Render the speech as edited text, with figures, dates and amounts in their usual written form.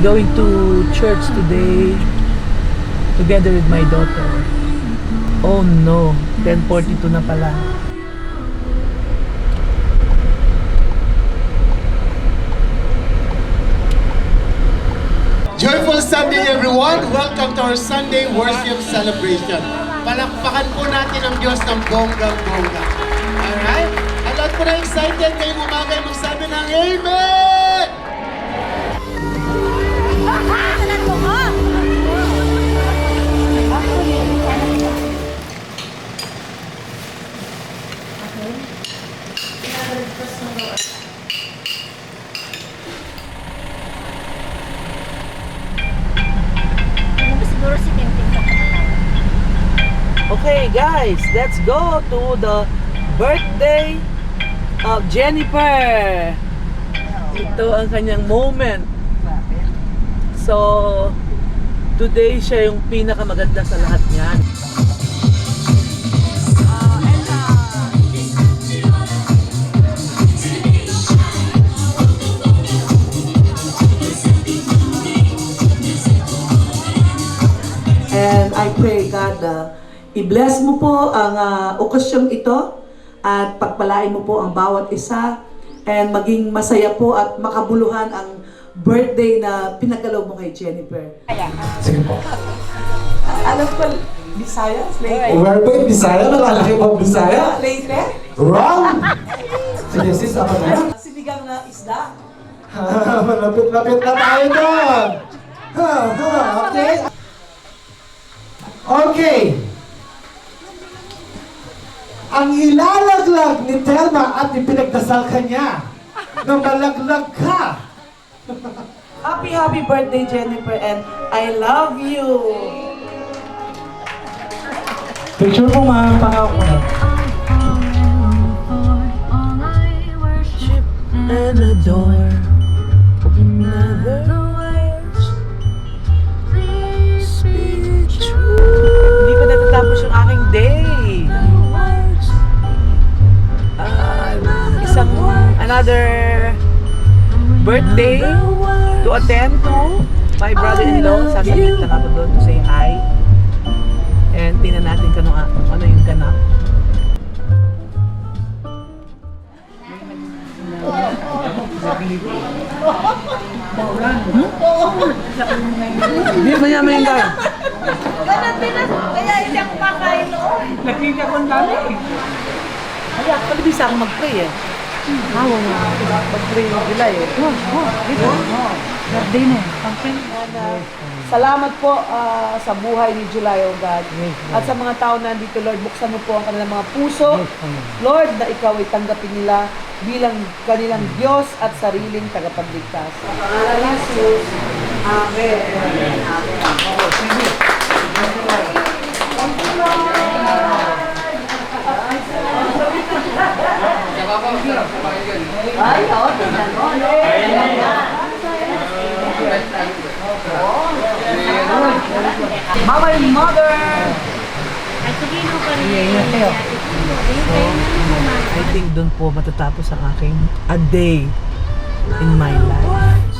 going to church today together with my daughter. Oh no, 10:42 na pala. Joyful Sunday everyone! Welcome to our Sunday worship celebration. Palakpakan po natin ang Diyos ng bonggang-bongga. Alright? At lahat po na excited ngayong umaga ay magsabi ng Amen! Okay guys, let's go to the birthday of Jennifer. Ito ang kanyang moment. So, today siya yung pinakamaganda sa lahat niyan. And I pray God i-bless mo po ang okasyong ito at pagpalain mo po ang bawat isa and maging masaya po at makabuluhan ang birthday na pinagkaloob mo kay Jennifer. Sige po. Alam ko, Bisaya? Where po yung Bisaya? Nalalaki po ang Bisaya? Leyte? Wrong! Sige sis, ako na yan. Sinigang na isda? Malapit-lapit na tayo doon! Okay? Okay! Ang ilalaglag ni Telma at ipinagdasal ka niya na malaglag ka. Happy birthday Jennifer and I love you! Picture mo ma, pangako ko na. And adore another words please be true. Hindi pa natatapos yung aking day. Another birthday to attend to my brother-in-law. Sasabit na kami doon to say hi. And tingnan natin kung ano yung ganap. Hindi, mayaman yung gano'n. Kaya hindi ako kakain noon. Nakita ko ang dami. Ay, actually, bisa ako mag-pray eh. Hawa mo. Mag-pray ng July eh. Dito? Birthday na eh. Salamat po sa buhay ni July, O God. At sa mga tao na nandito, Lord, buksan mo po ang kanilang mga puso. Lord, na ikaw ay tanggapin nila bilang kanilang Diyos at sariling tagapagligtas. Sa pangalan ni Jesus. Amen. Ay, oo, tingnan mo. Mama and mother! Ay, sabihin mo pa rin. I think doon po matatapos ang aking a day in my life.